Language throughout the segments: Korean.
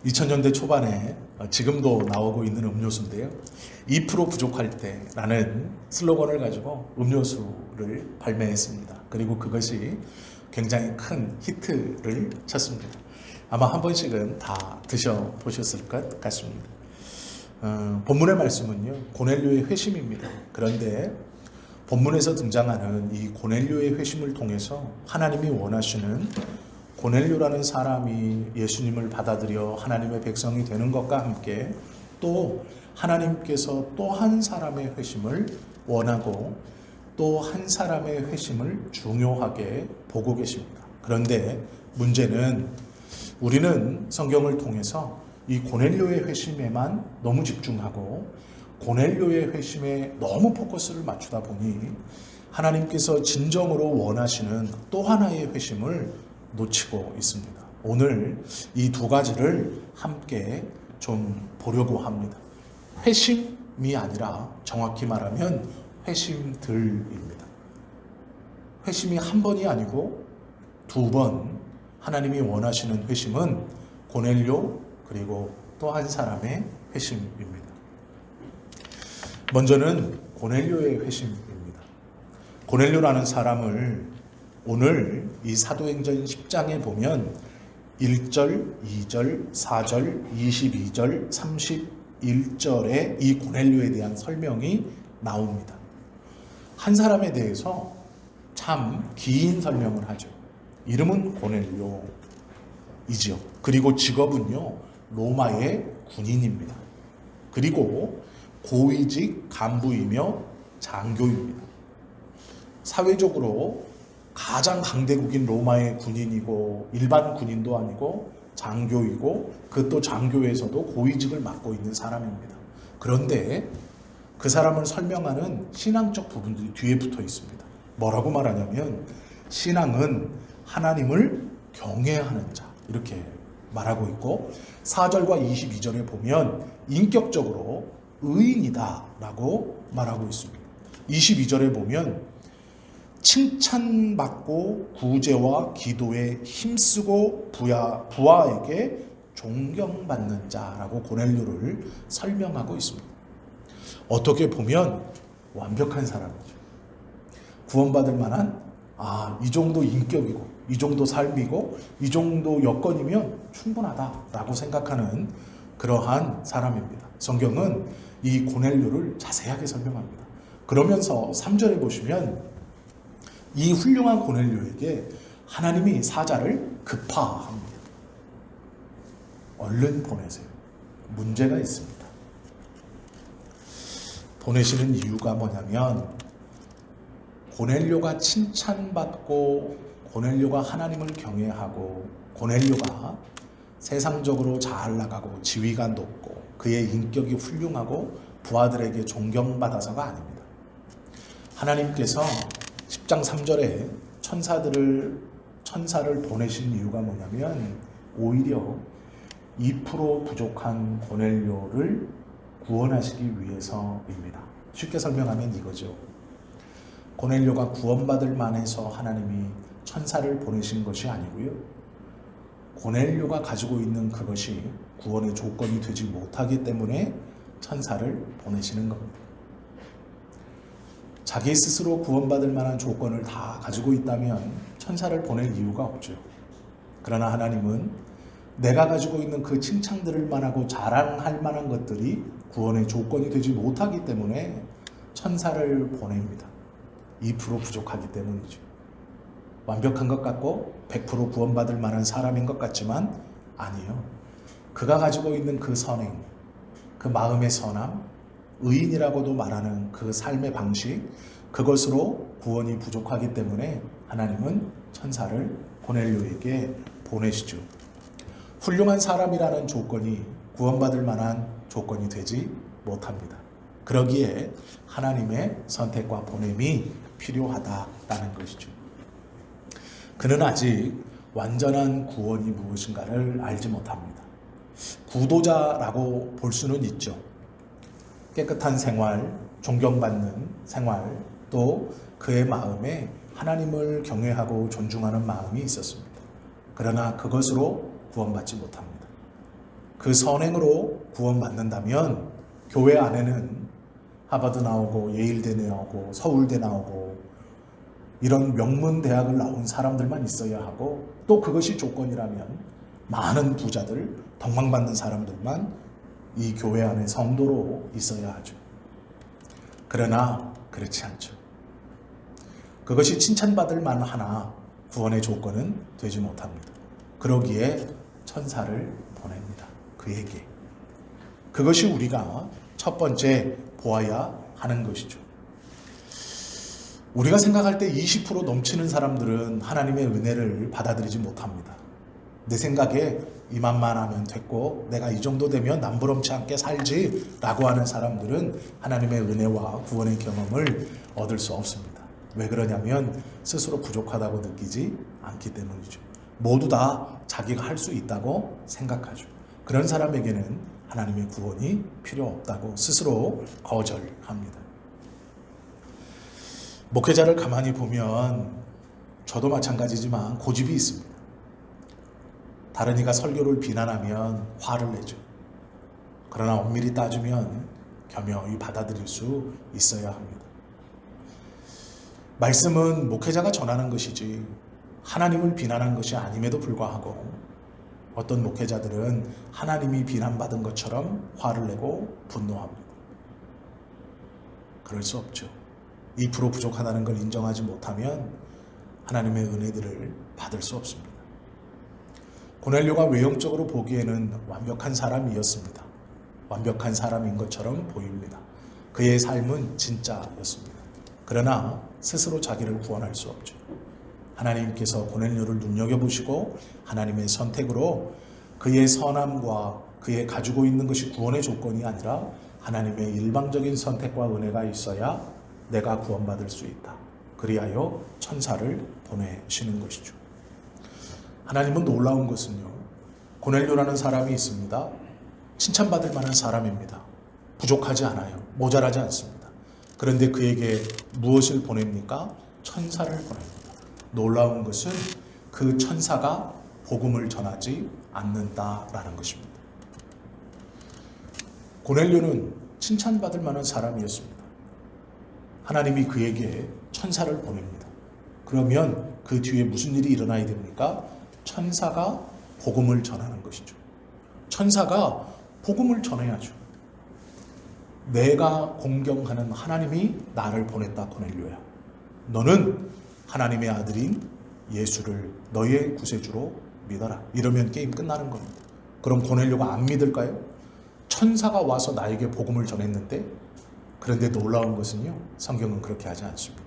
2000년대 초반에 지금도 나오고 있는 음료수인데요. 2% 부족할 때라는 슬로건을 가지고 음료수를 발매했습니다. 그리고 그것이 굉장히 큰 히트를 쳤습니다. 아마 한 번씩은 다 드셔보셨을 것 같습니다. 본문의 말씀은요, 고넬료의 회심입니다. 그런데 본문에서 등장하는 이 고넬료의 회심을 통해서 하나님이 원하시는 고넬료라는 사람이 예수님을 받아들여 하나님의 백성이 되는 것과 함께 또 하나님께서 또 한 사람의 회심을 원하고 또 한 사람의 회심을 중요하게 보고 계십니다. 그런데 문제는 우리는 성경을 통해서 이 고넬료의 회심에만 너무 집중하고 고넬료의 회심에 너무 포커스를 맞추다 보니 하나님께서 진정으로 원하시는 또 하나의 회심을 놓치고 있습니다. 오늘 이 두 가지를 함께 좀 보려고 합니다. 회심이 아니라 정확히 말하면 회심들입니다. 회심이 한 번이 아니고 두 번 하나님이 원하시는 회심은 고넬료 그리고 또 한 사람의 회심입니다. 먼저는 고넬료의 회심입니다. 고넬료라는 사람을 오늘 이 사도행전 10장에 보면 1절, 2절, 4절, 22절, 31절에 이 고넬료에 대한 설명이 나옵니다. 한 사람에 대해서 참 긴 설명을 하죠. 이름은 고넬료이지요. 그리고 직업은요, 로마의 군인입니다. 그리고 고위직 간부이며 장교입니다. 사회적으로 가장 강대국인 로마의 군인이고 일반 군인도 아니고 장교이고 그것도 장교에서도 고위직을 맡고 있는 사람입니다. 그런데 그 사람을 설명하는 신앙적 부분들이 뒤에 붙어 있습니다. 뭐라고 말하냐면 신앙은 하나님을 경외하는 자 이렇게 말하고 있고 4절과 22절에 보면 인격적으로 의인이다 라고 말하고 있습니다. 22절에 보면 칭찬받고 구제와 기도에 힘쓰고 부하에게 존경받는 자라고 고넬료를 설명하고 있습니다. 어떻게 보면 완벽한 사람이죠. 구원받을 만한 이 정도 인격이고 이 정도 삶이고 이 정도 여건이면 충분하다라고 생각하는 그러한 사람입니다. 성경은 이 고넬료를 자세하게 설명합니다. 그러면서 3절에 보시면 이 훌륭한 고넬료에게 하나님이 사자를 급파합니다. 얼른 보내세요. 문제가 있습니다. 보내시는 이유가 뭐냐면 고넬료가 칭찬받고 고넬료가 하나님을 경외하고 고넬료가 세상적으로 잘 나가고 지위가 높고 그의 인격이 훌륭하고 부하들에게 존경받아서가 아닙니다. 하나님께서 10장 3절에 천사를 보내신 이유가 뭐냐면 오히려 2% 부족한 고넬료를 구원하시기 위해서입니다. 쉽게 설명하면 이거죠. 고넬료가 구원받을 만해서 하나님이 천사를 보내신 것이 아니고요. 고넬료가 가지고 있는 그것이 구원의 조건이 되지 못하기 때문에 천사를 보내시는 겁니다. 자기 스스로 구원받을 만한 조건을 다 가지고 있다면 천사를 보낼 이유가 없죠. 그러나 하나님은 내가 가지고 있는 그 칭찬들을 만하고 자랑할 만한 것들이 구원의 조건이 되지 못하기 때문에 천사를 보냅니다. 2% 부족하기 때문이죠. 완벽한 것 같고 100% 구원받을 만한 사람인 것 같지만 아니요. 그가 가지고 있는 그 선행, 그 마음의 선함, 의인이라고도 말하는 그 삶의 방식, 그것으로 구원이 부족하기 때문에 하나님은 천사를 고넬료에게 보내시죠. 훌륭한 사람이라는 조건이 구원받을 만한 조건이 되지 못합니다. 그러기에 하나님의 선택과 보냄이 필요하다라는 것이죠. 그는 아직 완전한 구원이 무엇인가를 알지 못합니다. 구도자라고 볼 수는 있죠. 깨끗한 생활, 존경받는 생활, 또 그의 마음에 하나님을 경외하고 존중하는 마음이 있었습니다. 그러나 그것으로 구원받지 못합니다. 그 선행으로 구원받는다면 교회 안에는 하버드 나오고 예일대 나오고 서울대 나오고 이런 명문 대학을 나온 사람들만 있어야 하고, 또 그것이 조건이라면 많은 부자들, 덕망받는 사람들만 이 교회 안에 성도로 있어야 하죠. 그러나 그렇지 않죠. 그것이 칭찬받을 만하나 구원의 조건은 되지 못합니다. 그러기에 천사를 보냅니다. 그에게. 그것이 우리가 첫 번째 보아야 하는 것이죠. 우리가 생각할 때 20% 넘치는 사람들은 하나님의 은혜를 받아들이지 못합니다. 내 생각에 이만만 하면 됐고 내가 이 정도 되면 남부럽지 않게 살지 라고 하는 사람들은 하나님의 은혜와 구원의 경험을 얻을 수 없습니다. 왜 그러냐면 스스로 부족하다고 느끼지 않기 때문이죠. 모두 다 자기가 할 수 있다고 생각하죠. 그런 사람에게는 하나님의 구원이 필요 없다고 스스로 거절합니다. 목회자를 가만히 보면 저도 마찬가지지만 고집이 있습니다. 다른 이가 설교를 비난하면 화를 내죠. 그러나 엄밀히 따지면 겸허히 받아들일 수 있어야 합니다. 말씀은 목회자가 전하는 것이지 하나님을 비난한 것이 아님에도 불구하고 어떤 목회자들은 하나님이 비난받은 것처럼 화를 내고 분노합니다. 그럴 수 없죠. 2% 부족하다는 걸 인정하지 못하면 하나님의 은혜들을 받을 수 없습니다. 고넬료가 외형적으로 보기에는 완벽한 사람이었습니다. 완벽한 사람인 것처럼 보입니다. 그의 삶은 진짜였습니다. 그러나 스스로 자기를 구원할 수 없죠. 하나님께서 고넬료를 눈여겨보시고 하나님의 선택으로 그의 선함과 그의 가지고 있는 것이 구원의 조건이 아니라 하나님의 일방적인 선택과 은혜가 있어야 내가 구원받을 수 있다. 그리하여 천사를 보내시는 것이죠. 하나님은 놀라운 것은요, 고넬료라는 사람이 있습니다. 칭찬받을 만한 사람입니다. 부족하지 않아요. 모자라지 않습니다. 그런데 그에게 무엇을 보냅니까? 천사를 보냅니다. 놀라운 것은 그 천사가 복음을 전하지 않는다라는 것입니다. 고넬료는 칭찬받을 만한 사람이었습니다. 하나님이 그에게 천사를 보냅니다. 그러면 그 뒤에 무슨 일이 일어나야 됩니까? 천사가 복음을 전하는 것이죠. 천사가 복음을 전해야죠. 내가 공경하는 하나님이 나를 보냈다, 고넬료야. 너는 하나님의 아들인 예수를 너의 구세주로 믿어라. 이러면 게임 끝나는 겁니다. 그럼 고넬료가 안 믿을까요? 천사가 와서 나에게 복음을 전했는데, 그런데 놀라운 것은요, 성경은 그렇게 하지 않습니다.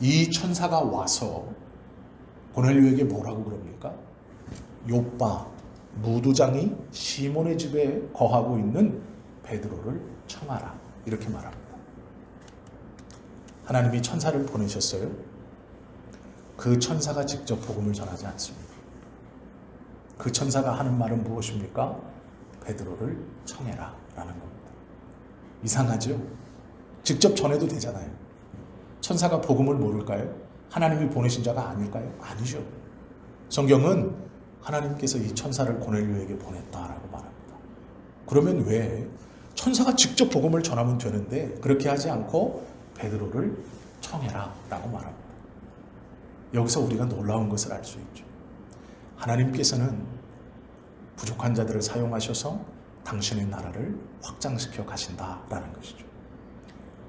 이 천사가 와서 고넬료에게 뭐라고 그럽니까? 욥바 무두장이 시몬의 집에 거하고 있는 베드로를 청하라. 이렇게 말합니다. 하나님이 천사를 보내셨어요. 그 천사가 직접 복음을 전하지 않습니다. 그 천사가 하는 말은 무엇입니까? 베드로를 청해라 라는 겁니다. 이상하죠? 직접 전해도 되잖아요. 천사가 복음을 모를까요? 하나님이 보내신 자가 아닐까요? 아니죠. 성경은 하나님께서 이 천사를 고넬료에게 보냈다라고 말합니다. 그러면 왜 천사가 직접 복음을 전하면 되는데 그렇게 하지 않고 베드로를 청해라 라고 말합니다. 여기서 우리가 놀라운 것을 알 수 있죠. 하나님께서는 부족한 자들을 사용하셔서 당신의 나라를 확장시켜 가신다라는 것이죠.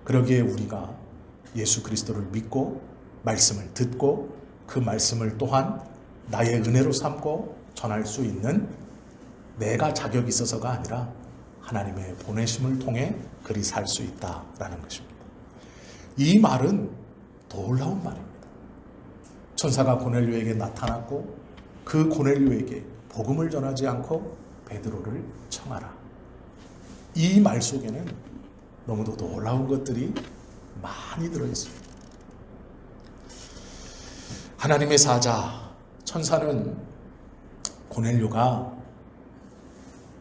그러기에 우리가 예수 그리스도를 믿고 말씀을 듣고 그 말씀을 또한 나의 은혜로 삼고 전할 수 있는 내가 자격이 있어서가 아니라 하나님의 보내심을 통해 그리 살 수 있다라는 것입니다. 이 말은 놀라운 말입니다. 천사가 고넬료에게 나타났고 그 고넬료에게 복음을 전하지 않고 베드로를 청하라. 이 말 속에는 너무도 놀라운 것들이 많이 들어있습니다. 하나님의 사자 천사는 고넬료가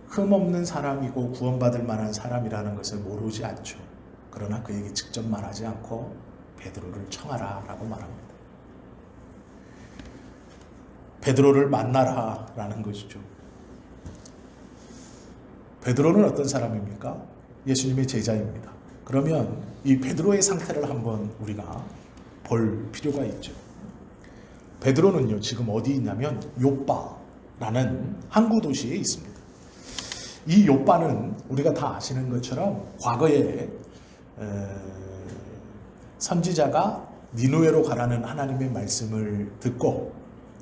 흠없는 사람이고 구원받을 만한 사람이라는 것을 모르지 않죠. 그러나 그에게 직접 말하지 않고 베드로를 청하라 라고 말합니다. 베드로를 만나라 라는 것이죠. 베드로는 어떤 사람입니까? 예수님의 제자입니다. 그러면 이 베드로의 상태를 한번 우리가 볼 필요가 있죠. 베드로는요, 지금 어디 있냐면 요빠라는 항구 도시에 있습니다. 이 요빠는 우리가 다 아시는 것처럼 과거에 선지자가 니느웨로 가라는 하나님의 말씀을 듣고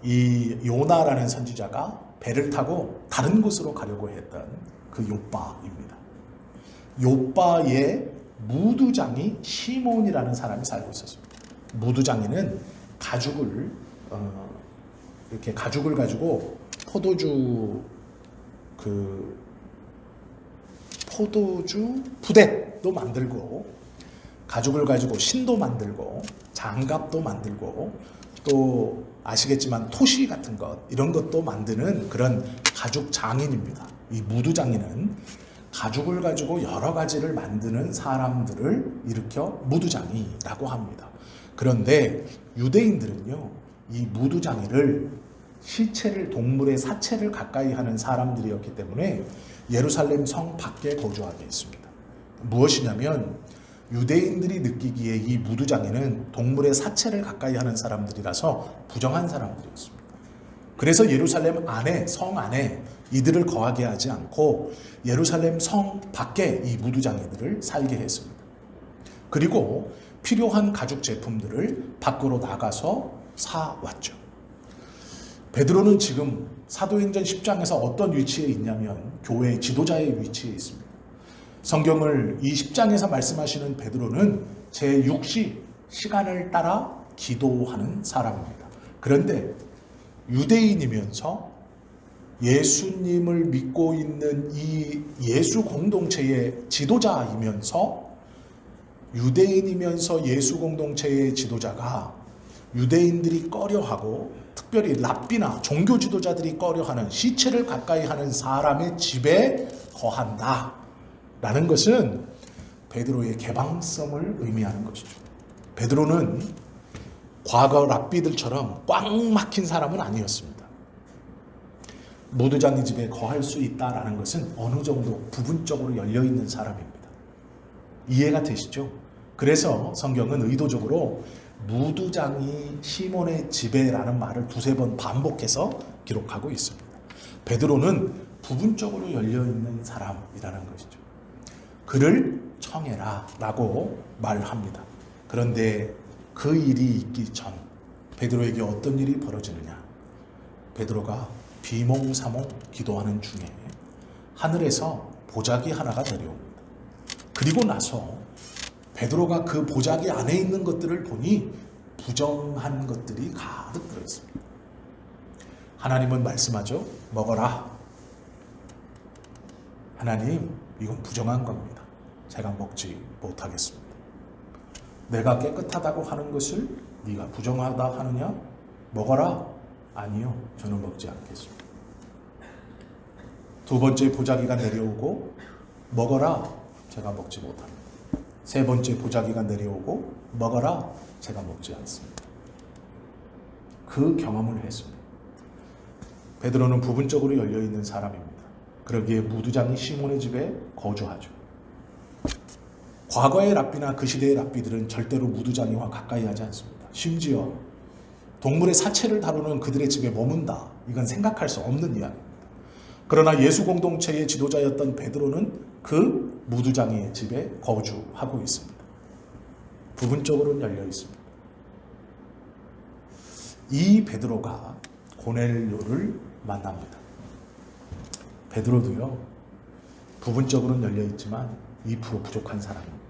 이 요나라는 선지자가 배를 타고 다른 곳으로 가려고 했던 그 요빠입니다. 요빠의 무두장이 시몬이라는 사람이 살고 있었습니다. 무두장이는 가죽을 이렇게 가죽을 가지고 포도주 부대도 만들고 가죽을 가지고 신도 만들고 장갑도 만들고 또 아시겠지만 토시 같은 것 이런 것도 만드는 그런 가죽 장인입니다. 이 무두장인은 가죽을 가지고 여러 가지를 만드는 사람들을 일으켜 무두장이라고 합니다. 그런데 유대인들은요, 이 무두장이를 시체를 동물의 사체를 가까이 하는 사람들이었기 때문에 예루살렘 성 밖에 거주하게 했습니다. 무엇이냐면 유대인들이 느끼기에 이 무두장이는 동물의 사체를 가까이 하는 사람들이라서 부정한 사람들이었습니다. 그래서 예루살렘 안에, 성 안에 이들을 거하게 하지 않고 예루살렘 성 밖에 이 무두장이들을 살게 했습니다. 그리고 필요한 가죽 제품들을 밖으로 나가서 사왔죠. 베드로는 지금 사도행전 10장에서 어떤 위치에 있냐면 교회 지도자의 위치에 있습니다. 성경을 이 10장에서 말씀하시는 베드로는 제6시 시간을 따라 기도하는 사람입니다. 그런데 유대인이면서 예수님을 믿고 있는 이 예수 공동체의 지도자이면서 유대인이면서 예수 공동체의 지도자가 유대인들이 꺼려하고 특별히 랍비나 종교 지도자들이 꺼려하는 시체를 가까이 하는 사람의 집에 거한다 라는 것은 베드로의 개방성을 의미하는 것이죠. 베드로는 과거 랍비들처럼 꽉 막힌 사람은 아니었습니다. 무두장이 집에 거할 수 있다라는 것은 어느 정도 부분적으로 열려있는 사람입니다. 이해가 되시죠? 그래서 성경은 의도적으로 무두장이 시몬의 집에라는 말을 두세 번 반복해서 기록하고 있습니다. 베드로는 부분적으로 열려있는 사람이라는 것이죠. 그를 청해라 라고 말합니다. 그런데 그 일이 있기 전 베드로에게 어떤 일이 벌어지느냐. 베드로가 비몽사몽 기도하는 중에 하늘에서 보자기 하나가 내려옵니다. 그리고 나서 베드로가 그 보자기 안에 있는 것들을 보니 부정한 것들이 가득 들어있습니다. 하나님은 말씀하죠. 먹어라. 하나님, 이건 부정한 겁니다. 제가 먹지 못하겠습니다. 내가 깨끗하다고 하는 것을 네가 부정하다 하느냐? 먹어라. 아니요, 저는 먹지 않겠습니다. 두 번째 보자기가 내려오고 먹어라. 제가 먹지 못합니다. 세 번째 보자기가 내려오고 먹어라. 제가 먹지 않습니다. 그 경험을 했습니다. 베드로는 부분적으로 열려있는 사람입니다. 그러기에 무두장이 시몬의 집에 거주하죠. 과거의 랍비나 그 시대의 랍비들은 절대로 무두장이와 가까이 하지 않습니다. 심지어 동물의 사체를 다루는 그들의 집에 머문다. 이건 생각할 수 없는 이야기입니다. 그러나 예수 공동체의 지도자였던 베드로는 그 무두장이의 집에 거주하고 있습니다. 부분적으로는 열려 있습니다. 이 베드로가 고넬료를 만납니다. 베드로도요, 부분적으로는 열려 있지만 2% 부족한 사람입니다.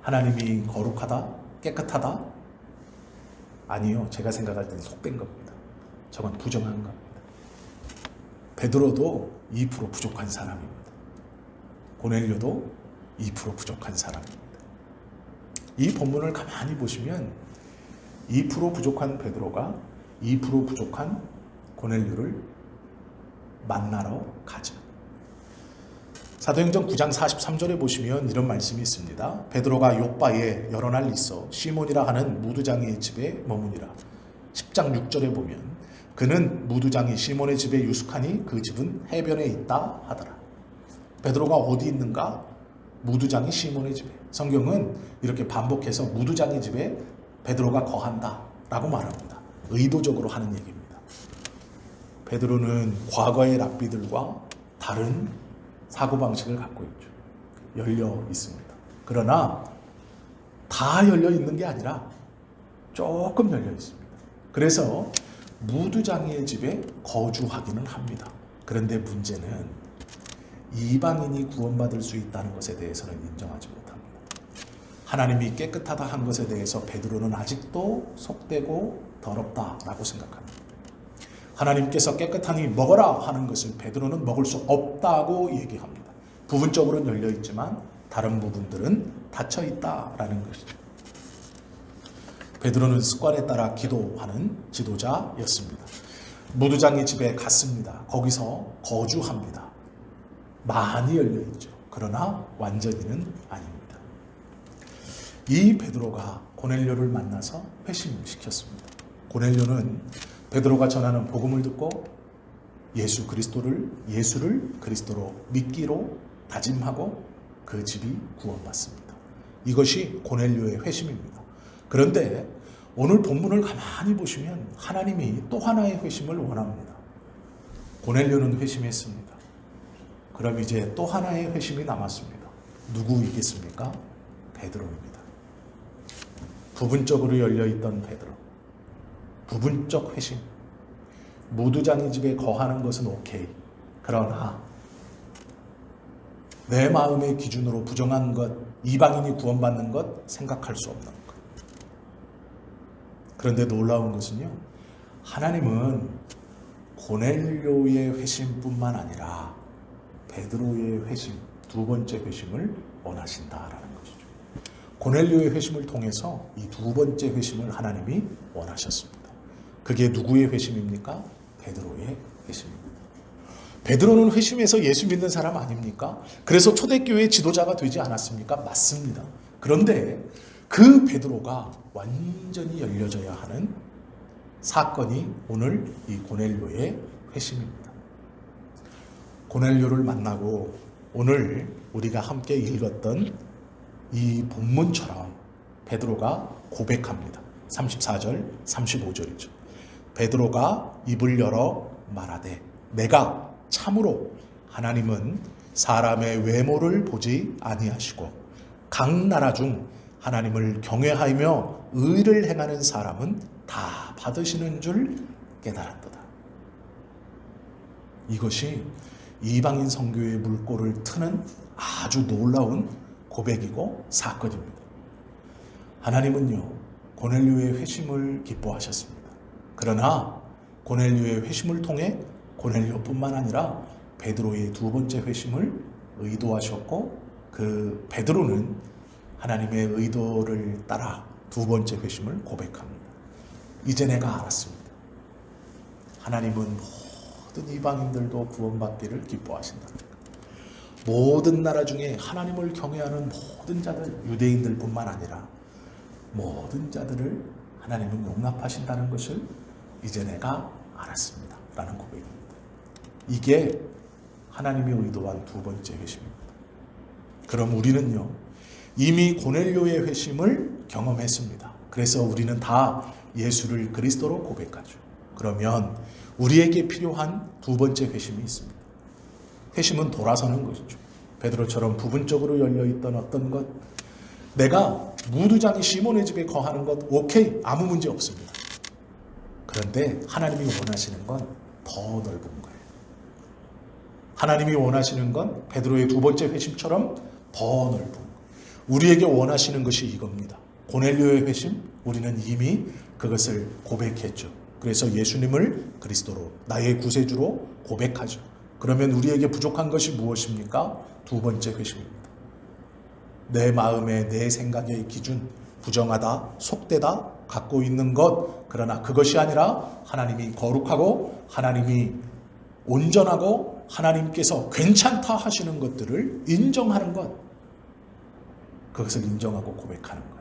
하나님이 거룩하다? 깨끗하다? 아니요, 제가 생각할 때는 속된 겁니다. 저건 부정한 겁니다. 베드로도 2% 부족한 사람입니다. 고넬료도 2% 부족한 사람입니다. 이 본문을 가만히 보시면 2% 부족한 베드로가 2% 부족한 고넬료를 만나러 가죠. 사도행전 9장 43절에 보시면 이런 말씀이 있습니다. 베드로가 욥바에 여러 날 있어 시몬이라 하는 무두장이의 집에 머무니라. 10장 6절에 보면 그는 무두장이 시몬의 집에 유숙하니 그 집은 해변에 있다 하더라. 베드로가 어디 있는가? 무두장이 시몬의 집에. 성경은 이렇게 반복해서 무두장의 집에 베드로가 거한다 라고 말합니다. 의도적으로 하는 얘기입니다. 베드로는 과거의 랍비들과 다른 사고방식을 갖고 있죠. 열려 있습니다. 그러나 다 열려 있는 게 아니라 조금 열려 있습니다. 그래서 무두장이의 집에 거주하기는 합니다. 그런데 문제는 이방인이 구원받을 수 있다는 것에 대해서는 인정하지 못합니다. 하나님이 깨끗하다 한 것에 대해서 베드로는 아직도 속되고 더럽다라고 생각합니다. 하나님께서 깨끗하니 먹어라 하는 것을 베드로는 먹을 수 없다고 얘기합니다. 부분적으로는 열려 있지만 다른 부분들은 닫혀 있다라는 것이죠. 베드로는 습관에 따라 기도하는 지도자였습니다. 무두장의 집에 갔습니다. 거기서 거주합니다. 많이 열려 있죠. 그러나 완전히는 아닙니다. 이 베드로가 고넬료를 만나서 회심시켰습니다. 고넬료는 베드로가 전하는 복음을 듣고 예수를 그리스도로 믿기로 다짐하고 그 집이 구원받습니다. 이것이 고넬료의 회심입니다. 그런데 오늘 본문을 가만히 보시면 하나님이 또 하나의 회심을 원합니다. 고넬료는 회심했습니다. 그럼 이제 또 하나의 회심이 남았습니다. 누구이겠습니까? 베드로입니다. 부분적으로 열려있던 베드로. 부분적 회심. 무두장의 집에 거하는 것은 오케이. 그러나 내 마음의 기준으로 부정한 것, 이방인이 구원받는 것 생각할 수 없는 것. 그런데 놀라운 것은요, 하나님은 고넬료의 회심뿐만 아니라 베드로의 회심, 두 번째 회심을 원하신다라는 것이죠. 고넬료의 회심을 통해서 이 두 번째 회심을 하나님이 원하셨습니다. 그게 누구의 회심입니까? 베드로의 회심입니다. 베드로는 회심해서 예수 믿는 사람 아닙니까? 그래서 초대교회 지도자가 되지 않았습니까? 맞습니다. 그런데 그 베드로가 완전히 열려져야 하는 사건이 오늘 이 고넬료의 회심입니다. 고넬료를 만나고 오늘 우리가 함께 읽었던 이 본문처럼 베드로가 고백합니다. 34절, 35절이죠. 베드로가 입을 열어 말하되 내가 참으로 하나님은 사람의 외모를 보지 아니하시고 각 나라 중 하나님을 경외하며 의를 행하는 사람은 다 받으시는 줄 깨달았도다. 이것이 이방인 선교의 물꼬를 트는 아주 놀라운 고백이고 사건입니다. 하나님은요, 고넬료의 회심을 기뻐하셨습니다. 그러나 고넬료의 회심을 통해 고넬료뿐만 아니라 베드로의 두 번째 회심을 의도하셨고 그 베드로는 하나님의 의도를 따라 두 번째 회심을 고백합니다. 이제 내가 알았습니다. 하나님은 모든 이방인들도 구원받기를 기뻐하신다. 모든 나라 중에 하나님을 경외하는 모든 자들, 유대인들뿐만 아니라 모든 자들을 하나님은 용납하신다는 것을 이제 내가 알았습니다. 라는 고백입니다. 이게 하나님이 의도한 두 번째 회심입니다. 그럼 우리는요, 이미 고넬료의 회심을 경험했습니다. 그래서 우리는 다 예수를 그리스도로 고백하죠. 그러면 우리에게 필요한 두 번째 회심이 있습니다. 회심은 돌아서는 것이죠. 베드로처럼 부분적으로 열려있던 어떤 것, 내가 무두장이 시몬의 집에 거하는 것, 오케이, 아무 문제 없습니다. 그런데 하나님이 원하시는 건 더 넓은 거예요. 하나님이 원하시는 건 베드로의 두 번째 회심처럼 더 넓은 거예요. 우리에게 원하시는 것이 이겁니다. 고넬료의 회심, 우리는 이미 그것을 고백했죠. 그래서 예수님을 그리스도로, 나의 구세주로 고백하죠. 그러면 우리에게 부족한 것이 무엇입니까? 두 번째 회심입니다. 내 마음에 내 생각의 기준, 부정하다, 속되다, 갖고 있는 것, 그러나 그것이 아니라 하나님이 거룩하고 하나님이 온전하고 하나님께서 괜찮다 하시는 것들을 인정하는 것, 그것을 인정하고 고백하는 것,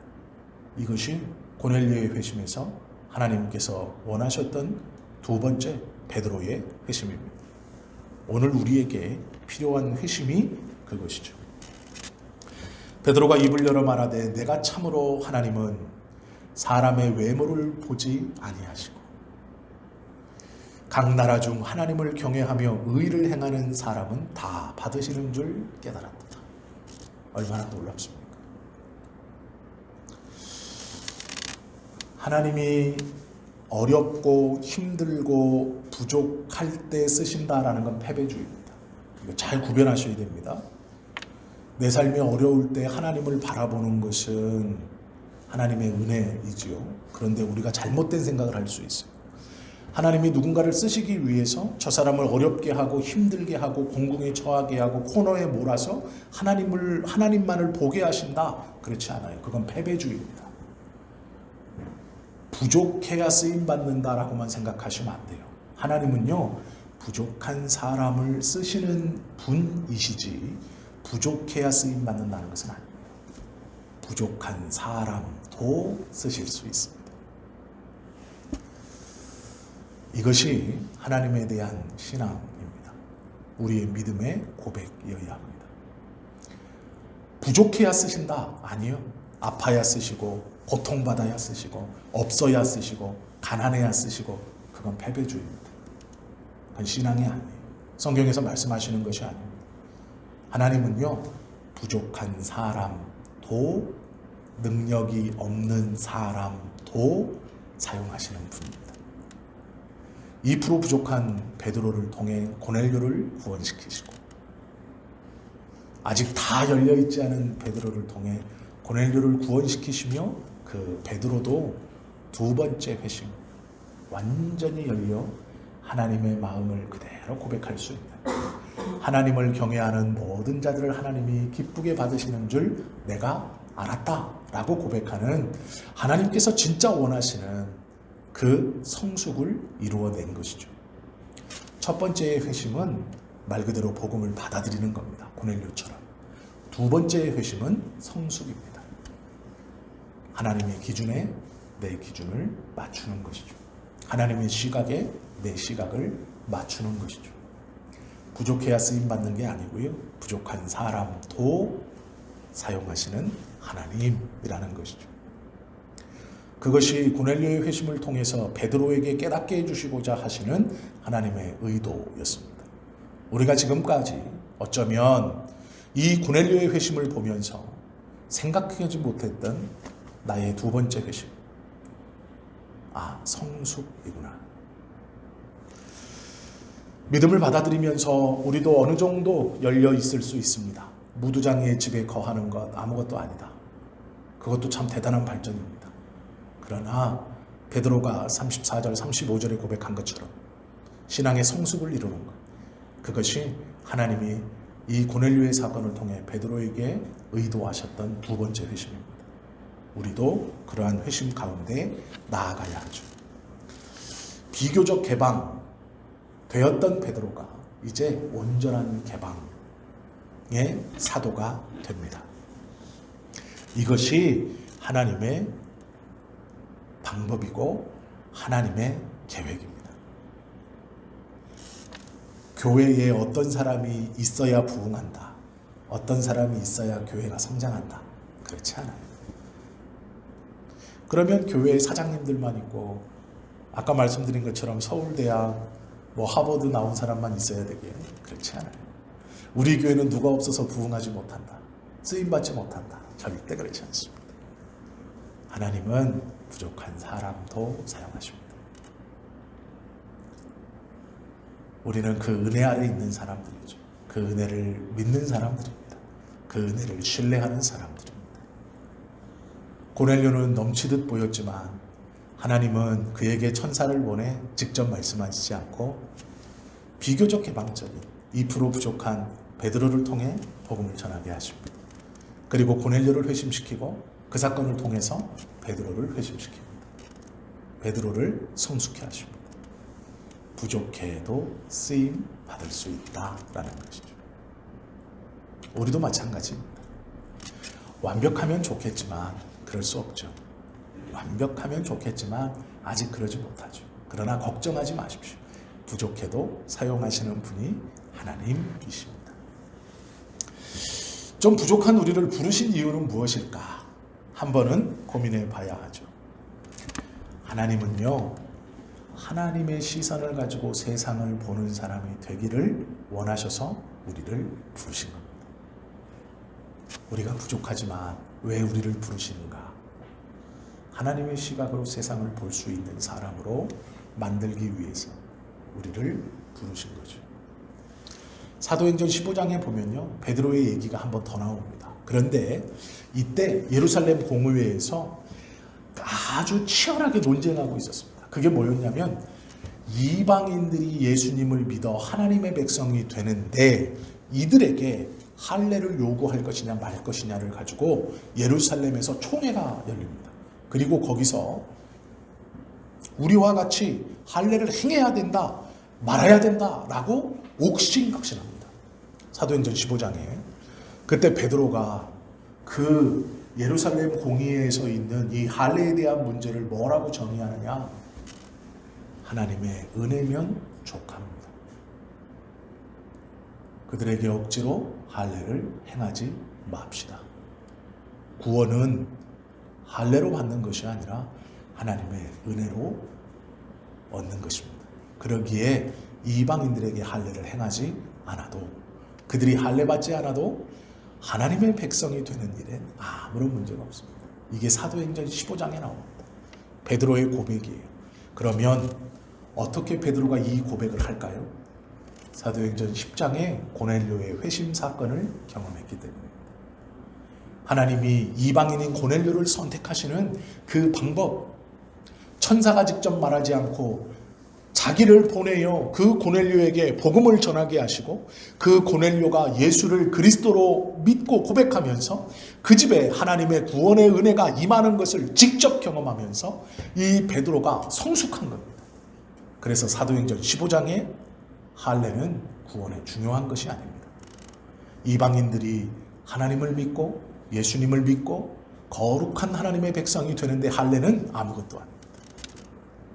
이것이 고넬료의 회심에서 하나님께서 원하셨던 두 번째 베드로의 회심입니다. 오늘 우리에게 필요한 회심이 그것이죠. 베드로가 입을 열어 말하되 내가 참으로 하나님은 사람의 외모를 보지 아니하시고 각 나라 중 하나님을 경외하며 의를 행하는 사람은 다 받으시는 줄 깨달았다. 얼마나 놀랍습니까? 하나님이 어렵고 힘들고 부족할 때 쓰신다라는 건 패배주의입니다. 이거 잘 구별하셔야 됩니다. 내 삶이 어려울 때 하나님을 바라보는 것은 하나님의 은혜이지요. 그런데 우리가 잘못된 생각을 할 수 있어요. 하나님이 누군가를 쓰시기 위해서 저 사람을 어렵게 하고 힘들게 하고 공궁에 처하게 하고 코너에 몰아서 하나님만을 보게 하신다. 그렇지 않아요. 그건 패배주의입니다. 부족해야 쓰임 받는다라고만 생각하시면 안 돼요. 하나님은요, 부족한 사람을 쓰시는 분이시지 부족해야 쓰임 받는다는 것은 아닙니다. 부족한 사람도 쓰실 수 있습니다. 이것이 하나님에 대한 신앙입니다. 우리의 믿음의 고백이어야 합니다. 부족해야 쓰신다? 아니요. 아파야 쓰시고 고통받아야 쓰시고 없어야 쓰시고 가난해야 쓰시고 그건 패배주의입니다. 그건 신앙이 아니에요. 성경에서 말씀하시는 것이 아닙니다. 하나님은요, 부족한 사람도 능력이 없는 사람도 사용하시는 분입니다. 2% 부족한 베드로를 통해 고넬료를 구원시키시고 아직 다 열려있지 않은 베드로를 통해 고넬료를 구원시키시며 그 베드로도 두 번째 회심 완전히 열려 하나님의 마음을 그대로 고백할 수 있는 하나님을 경외하는 모든 자들을 하나님이 기쁘게 받으시는 줄 내가 알았다 라고 고백하는 하나님께서 진짜 원하시는 그 성숙을 이루어낸 것이죠. 첫 번째의 회심은 말 그대로 복음을 받아들이는 겁니다. 고넬료처럼. 두 번째의 회심은 성숙입니다. 하나님의 기준에 내 기준을 맞추는 것이죠. 하나님의 시각에 내 시각을 맞추는 것이죠. 부족해야 쓰임받는 게 아니고요. 부족한 사람도 사용하시는 하나님이라는 것이죠. 그것이 고넬료의 회심을 통해서 베드로에게 깨닫게 해주시고자 하시는 하나님의 의도였습니다. 우리가 지금까지 어쩌면 이 고넬료의 회심을 보면서 생각하지 못했던 나의 두 번째 회심. 성숙이구나. 믿음을 받아들이면서 우리도 어느 정도 열려 있을 수 있습니다. 무두장의 집에 거하는 것 아무것도 아니다. 그것도 참 대단한 발전입니다. 그러나 베드로가 34절 35절에 고백한 것처럼 신앙의 성숙을 이루는 것, 그것이 하나님이 이 고넬료의 사건을 통해 베드로에게 의도하셨던 두 번째 회심입니다. 우리도 그러한 회심 가운데 나아가야 하죠. 비교적 개방되었던 베드로가 이제 온전한 개방의 사도가 됩니다. 이것이 하나님의 방법이고 하나님의 계획입니다. 교회에 어떤 사람이 있어야 부흥한다. 어떤 사람이 있어야 교회가 성장한다. 그렇지 않아요. 그러면 교회에 사장님들만 있고 아까 말씀드린 것처럼 서울대학 하버드 나온 사람만 있어야 되게 그렇지 않아요. 우리 교회는 누가 없어서 부흥하지 못한다. 쓰임받지 못한다. 절대 그렇지 않습니다. 하나님은 부족한 사람도 사용하십니다. 우리는 그 은혜 아래 있는 사람들이죠. 그 은혜를 믿는 사람들입니다. 그 은혜를 신뢰하는 사람들입니다. 고넬료는 넘치듯 보였지만 하나님은 그에게 천사를 보내 직접 말씀하시지 않고 비교적 개방적인 2% 부족한 베드로를 통해 복음을 전하게 하십니다. 그리고 고넬료를 회심시키고 그 사건을 통해서 베드로를 회심시킵니다. 베드로를 성숙해 하십니다. 부족해도 쓰임 받을 수 있다라는 것이죠. 우리도 마찬가지입니다. 완벽하면 좋겠지만 그럴 수 없죠. 완벽하면 좋겠지만 아직 그러지 못하죠. 그러나 걱정하지 마십시오. 부족해도 사용하시는 분이 하나님이십니다. 좀 부족한 우리를 부르신 이유는 무엇일까? 한 번은 고민해 봐야 하죠. 하나님은요, 하나님의 시선을 가지고 세상을 보는 사람이 되기를 원하셔서 우리를 부르신 겁니다. 우리가 부족하지만 왜 우리를 부르시는가? 하나님의 시각으로 세상을 볼 수 있는 사람으로 만들기 위해서 우리를 부르신 거죠. 사도행전 15장에 보면요, 베드로의 얘기가 한 번 더 나옵니다. 그런데 이때 예루살렘 공의회에서 아주 치열하게 논쟁하고 있었습니다. 그게 뭐였냐면 이방인들이 예수님을 믿어 하나님의 백성이 되는데 이들에게 할례를 요구할 것이냐 말 것이냐를 가지고 예루살렘에서 총회가 열립니다. 그리고 거기서 우리와 같이 할례를 행해야 된다, 말아야 된다라고 옥신각신합니다. 사도행전 15장에. 그때 베드로가 그 예루살렘 공의회에서 있는 이 할례에 대한 문제를 뭐라고 정의하느냐? 하나님의 은혜면 족합니다. 그들에게 억지로 할례를 행하지 맙시다. 구원은 할례로 받는 것이 아니라 하나님의 은혜로 얻는 것입니다. 그러기에 이방인들에게 할례를 행하지 않아도, 그들이 할례 받지 않아도 하나님의 백성이 되는 일엔 아무런 문제가 없습니다. 이게 사도행전 15장에 나옵니다. 베드로의 고백이에요. 그러면 어떻게 베드로가 이 고백을 할까요? 사도행전 10장에 고넬료의 회심 사건을 경험했기 때문입니다. 하나님이 이방인인 고넬료를 선택하시는 그 방법, 천사가 직접 말하지 않고 자기를 보내어 그 고넬료에게 복음을 전하게 하시고 그 고넬료가 예수를 그리스도로 믿고 고백하면서 그 집에 하나님의 구원의 은혜가 임하는 것을 직접 경험하면서 이 베드로가 성숙한 겁니다. 그래서 사도행전 15장에 할례는 구원에 중요한 것이 아닙니다. 이방인들이 하나님을 믿고 예수님을 믿고 거룩한 하나님의 백성이 되는데 할례는 아무것도 아닙니다.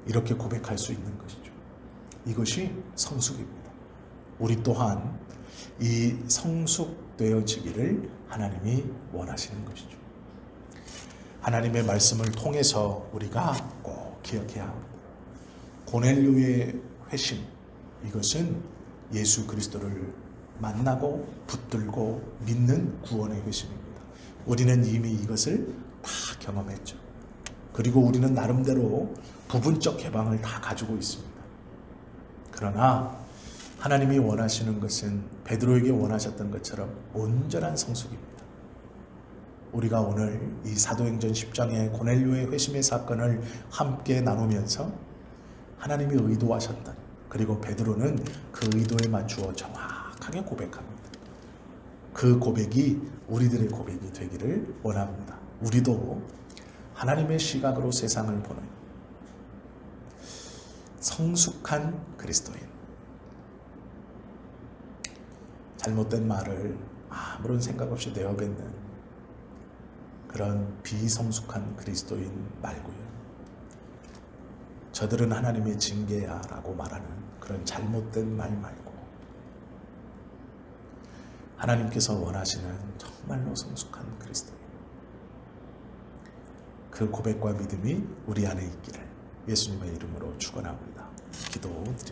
이렇게 고백할 수 있는 것이죠. 이것이 성숙입니다. 우리 또한 이 성숙되어지기를 하나님이 원하시는 것이죠. 하나님의 말씀을 통해서 우리가 꼭 기억해야 합니다. 고넬료의 회심, 이것은 예수 그리스도를 만나고 붙들고 믿는 구원의 회심입니다. 우리는 이미 이것을 다 경험했죠. 그리고 우리는 나름대로 부분적 개방을 다 가지고 있습니다. 그러나 하나님이 원하시는 것은 베드로에게 원하셨던 것처럼 온전한 성숙입니다. 우리가 오늘 이 사도행전 10장의 고넬료의 회심의 사건을 함께 나누면서 하나님이 의도하셨다. 그리고 베드로는 그 의도에 맞추어 정확하게 고백합니다. 그 고백이 우리들의 고백이 되기를 원합니다. 우리도 하나님의 시각으로 세상을 보는 성숙한 그리스도인, 잘못된 말을 아무런 생각 없이 내어뱉는 그런 비성숙한 그리스도인 말고요. 저들은 하나님의 징계야 라고 말하는 그런 잘못된 말 말고 하나님께서 원하시는 정말로 성숙한 그리스도인, 그 고백과 믿음이 우리 안에 있기를 예수님의 이름으로 축원합니다. 기도드립니다.